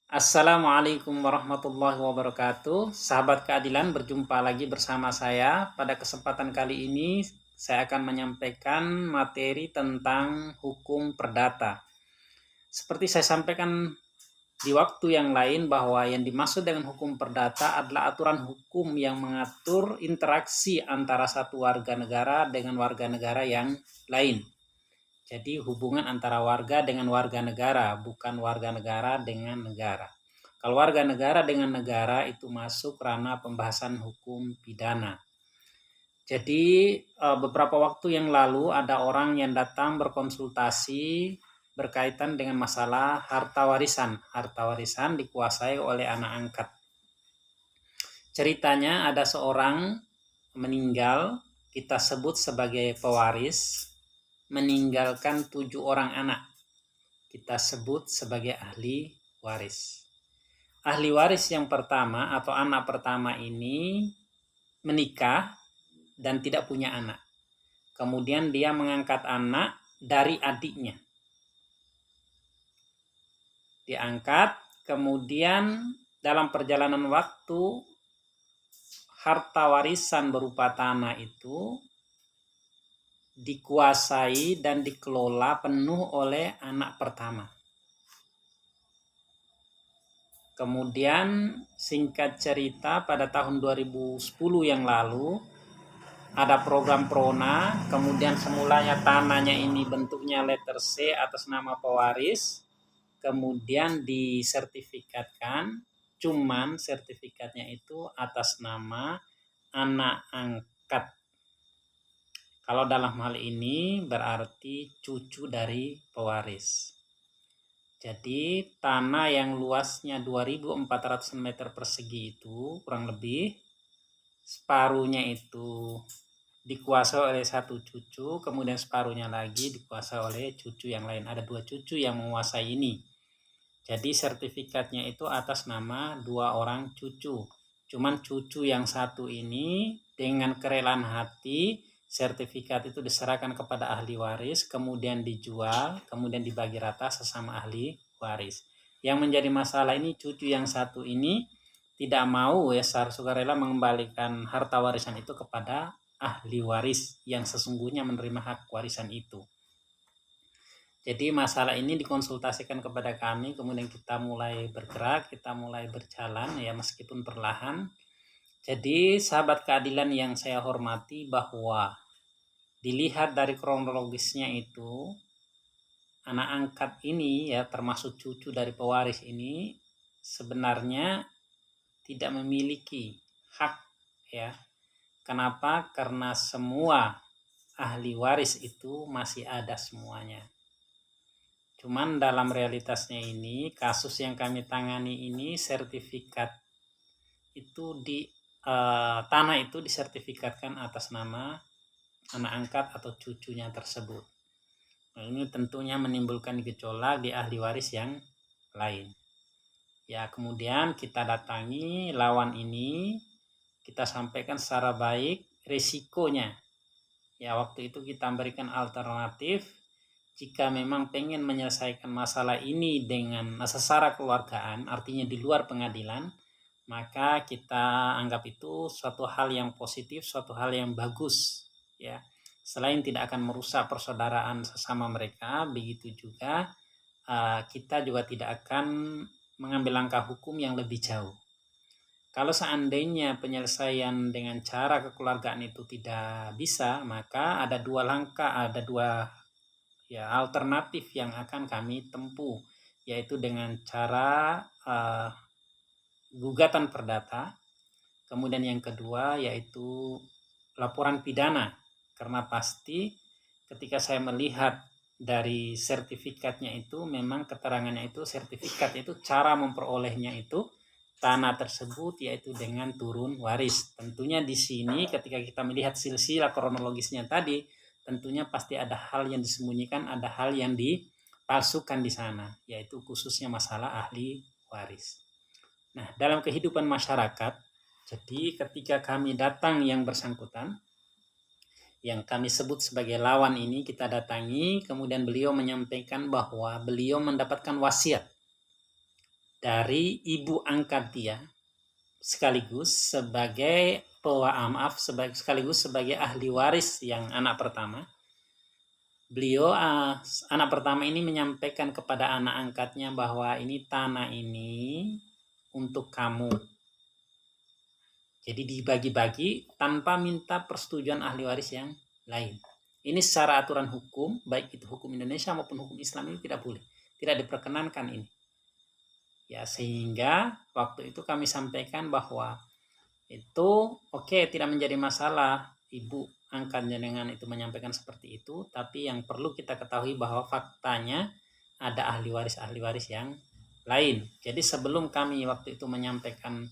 Assalamualaikum warahmatullahi wabarakatuh. Sahabat keadilan, berjumpa lagi bersama saya. Pada kesempatan kali ini saya akan menyampaikan materi tentang hukum perdata. Seperti saya sampaikan di waktu yang lain bahwa yang dimaksud dengan hukum perdata adalah aturan hukum yang mengatur interaksi antara satu warga negara dengan warga negara yang lain. Jadi hubungan antara warga dengan warga negara, bukan warga negara dengan negara. Kalau warga negara dengan negara itu masuk ranah pembahasan hukum pidana. Jadi beberapa waktu yang lalu ada orang yang datang berkonsultasi berkaitan dengan masalah harta warisan. Harta warisan dikuasai oleh anak angkat. Ceritanya ada seorang meninggal, kita sebut sebagai pewaris, meninggalkan 7 orang anak. Kita sebut sebagai ahli waris. Ahli waris yang pertama atau anak pertama ini menikah dan tidak punya anak. Kemudian dia mengangkat anak dari adiknya. Diangkat, kemudian dalam perjalanan waktu harta warisan berupa tanah itu dikuasai dan dikelola penuh oleh anak pertama. Kemudian singkat cerita pada tahun 2010 yang lalu ada program Prona, kemudian semulanya tanahnya ini bentuknya letter C atas nama pewaris, kemudian disertifikatkan, cuman sertifikatnya itu atas nama anak angkat. Kalau dalam hal ini berarti cucu dari pewaris. Jadi tanah yang luasnya 2.400 meter persegi itu kurang lebih separuhnya itu dikuasai oleh satu cucu, kemudian separuhnya lagi dikuasai oleh cucu yang lain. Ada 2 cucu yang menguasai ini. Jadi sertifikatnya itu atas nama 2 orang cucu. Cuman cucu yang satu ini dengan kerelaan hati sertifikat itu diserahkan kepada ahli waris, kemudian dijual, kemudian dibagi rata sesama ahli waris. Yang menjadi masalah ini cucu yang satu ini tidak mau secara sukarela mengembalikan harta warisan itu kepada ahli waris yang sesungguhnya menerima hak warisan itu. Jadi masalah ini dikonsultasikan kepada kami, kemudian kita mulai bergerak, kita mulai berjalan ya meskipun perlahan. Jadi sahabat keadilan yang saya hormati, bahwa dilihat dari kronologisnya itu anak angkat ini ya termasuk cucu dari pewaris ini sebenarnya tidak memiliki hak ya. Kenapa? Karena semua ahli waris itu masih ada semuanya. Cuman dalam realitasnya ini, kasus yang kami tangani ini sertifikat itu tanah itu disertifikatkan atas nama anak angkat atau cucunya tersebut. Nah, ini tentunya menimbulkan gejolak di ahli waris yang lain. Ya, kemudian kita datangi lawan ini, kita sampaikan secara baik risikonya. Ya, waktu itu kita berikan alternatif. Jika memang pengen menyelesaikan masalah ini dengan secara keluargaan, artinya di luar pengadilan, maka kita anggap itu suatu hal yang positif, suatu hal yang bagus. Ya, selain tidak akan merusak persaudaraan sesama mereka, begitu juga kita juga tidak akan mengambil langkah hukum yang lebih jauh. Kalau seandainya penyelesaian dengan cara kekeluargaan itu tidak bisa, maka ada 2 langkah, ada 2 alternatif yang akan kami tempuh, yaitu dengan cara gugatan perdata, kemudian yang kedua yaitu laporan pidana. Karena pasti ketika saya melihat dari sertifikatnya itu, memang keterangannya itu, sertifikat itu cara memperolehnya itu tanah tersebut yaitu dengan turun waris. Tentunya di sini ketika kita melihat silsilah kronologisnya tadi, tentunya pasti ada hal yang disembunyikan, ada hal yang dipalsukan di sana, yaitu khususnya masalah ahli waris. Nah, dalam kehidupan masyarakat, jadi ketika kami datang yang bersangkutan, yang kami sebut sebagai lawan ini, kita datangi, kemudian beliau menyampaikan bahwa beliau mendapatkan wasiat. dari ibu angkat dia sekaligus sebagai sekaligus sebagai ahli waris yang anak pertama. Beliau anak pertama ini menyampaikan kepada anak angkatnya bahwa ini tanah ini untuk kamu. Jadi dibagi-bagi tanpa minta persetujuan ahli waris yang lain. Ini secara aturan hukum, baik itu hukum Indonesia maupun hukum Islam, ini tidak boleh. Tidak diperkenankan ini. Ya, sehingga waktu itu kami sampaikan bahwa itu tidak menjadi masalah ibu angkat jenengan itu menyampaikan seperti itu, tapi yang perlu kita ketahui bahwa faktanya ada ahli waris yang lain. Jadi sebelum kami waktu itu menyampaikan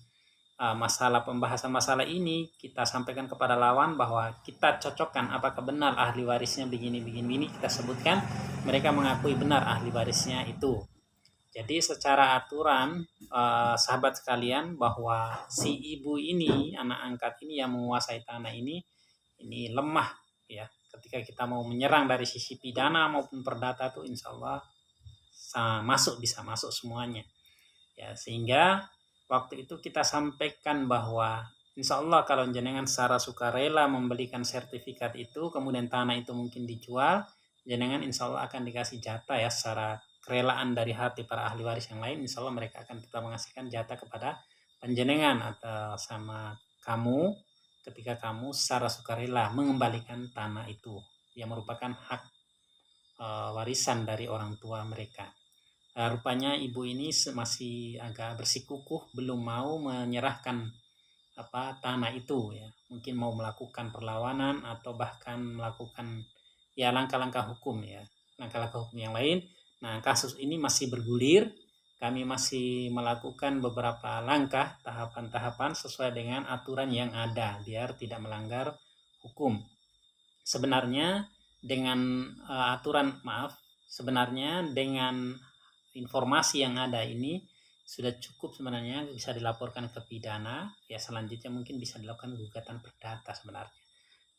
pembahasan masalah ini, kita sampaikan kepada lawan bahwa kita cocokkan apakah benar ahli warisnya begini, kita sebutkan, mereka mengakui benar ahli warisnya itu. Jadi secara aturan sahabat sekalian, bahwa si ibu ini, anak angkat ini yang menguasai tanah ini lemah ya. Ketika kita mau menyerang dari sisi pidana maupun perdata itu insya Allah bisa masuk semuanya ya. Sehingga waktu itu kita sampaikan bahwa insya Allah kalau jenengan secara sukarela membelikan sertifikat itu, kemudian tanah itu mungkin dijual, jenengan insya Allah akan dikasih jatah ya, secara kerelaan dari hati para ahli waris yang lain, insya Allah mereka akan tetap mengasihkan jatah kepada penjenengan atau sama kamu ketika kamu secara sukarela mengembalikan tanah itu yang merupakan hak warisan dari orang tua mereka. Rupanya ibu ini masih agak bersikukuh, belum mau menyerahkan tanah itu ya. Mungkin mau melakukan perlawanan atau bahkan melakukan ya langkah-langkah hukum ya, langkah-langkah hukum yang lain. Nah, kasus ini masih bergulir. Kami masih melakukan beberapa langkah, tahapan-tahapan sesuai dengan aturan yang ada biar tidak melanggar hukum. Sebenarnya dengan dengan informasi yang ada ini sudah cukup sebenarnya, bisa dilaporkan ke pidana ya. Selanjutnya mungkin bisa dilakukan gugatan perdata sebenarnya.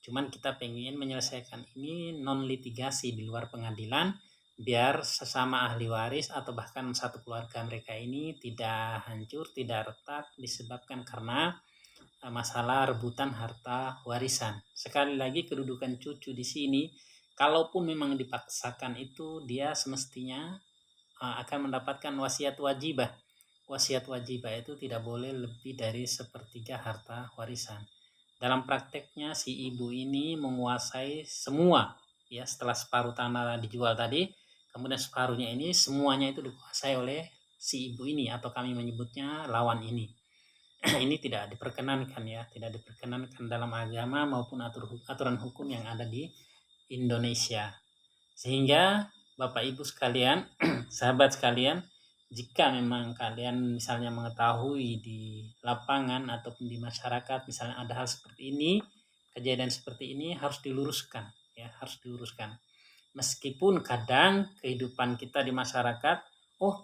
Cuman kita pengen menyelesaikan ini non litigasi di luar pengadilan, biar sesama ahli waris atau bahkan satu keluarga mereka ini tidak hancur, tidak retak disebabkan karena masalah rebutan harta warisan. Sekali lagi, kedudukan cucu di sini, kalaupun memang dipaksakan itu, dia semestinya akan mendapatkan wasiat wajibah. Wasiat wajibah itu tidak boleh lebih dari 1/3 harta warisan. Dalam prakteknya si ibu ini menguasai semua ya. Setelah separuh tanah dijual tadi, kemudian separuhnya ini semuanya itu dikuasai oleh si ibu ini, atau kami menyebutnya lawan ini. Ini tidak diperkenankan ya, tidak diperkenankan dalam agama maupun aturan hukum yang ada di Indonesia. Sehingga Bapak Ibu sekalian, sahabat sekalian, jika memang kalian misalnya mengetahui di lapangan ataupun di masyarakat misalnya ada hal seperti ini, kejadian seperti ini, harus diluruskan ya, harus diluruskan. Meskipun kadang kehidupan kita di masyarakat,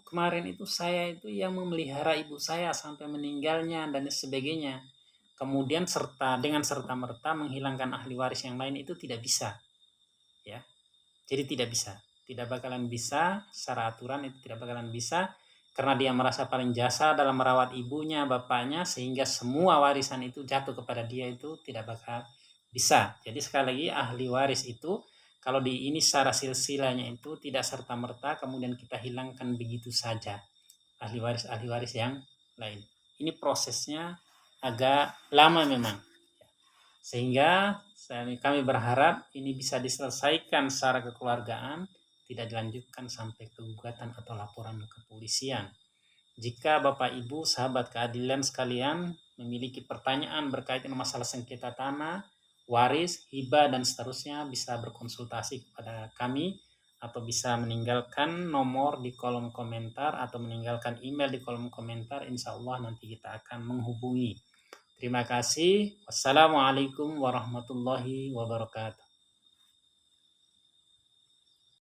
kemarin itu saya itu yang memelihara ibu saya sampai meninggalnya dan sebagainya. Kemudian dengan serta-merta menghilangkan ahli waris yang lain itu tidak bisa. Ya. Jadi tidak bakalan bisa secara aturan, itu tidak bakalan bisa karena dia merasa paling jasa dalam merawat ibunya, bapaknya, sehingga semua warisan itu jatuh kepada dia, itu tidak bakal bisa. Jadi sekali lagi, ahli waris itu kalau ini secara silsilahnya itu tidak serta-merta kemudian kita hilangkan begitu saja ahli waris yang lain. Ini prosesnya agak lama memang. Sehingga kami berharap ini bisa diselesaikan secara kekeluargaan, tidak dilanjutkan sampai ke gugatan atau laporan ke kepolisian. Jika Bapak Ibu sahabat keadilan sekalian memiliki pertanyaan berkaitan masalah sengketa tanah, waris, hibah dan seterusnya, bisa berkonsultasi kepada kami atau bisa meninggalkan nomor di kolom komentar atau meninggalkan email di kolom komentar. Insya Allah nanti kita akan menghubungi. Terima kasih. Wassalamualaikum warahmatullahi wabarakatuh.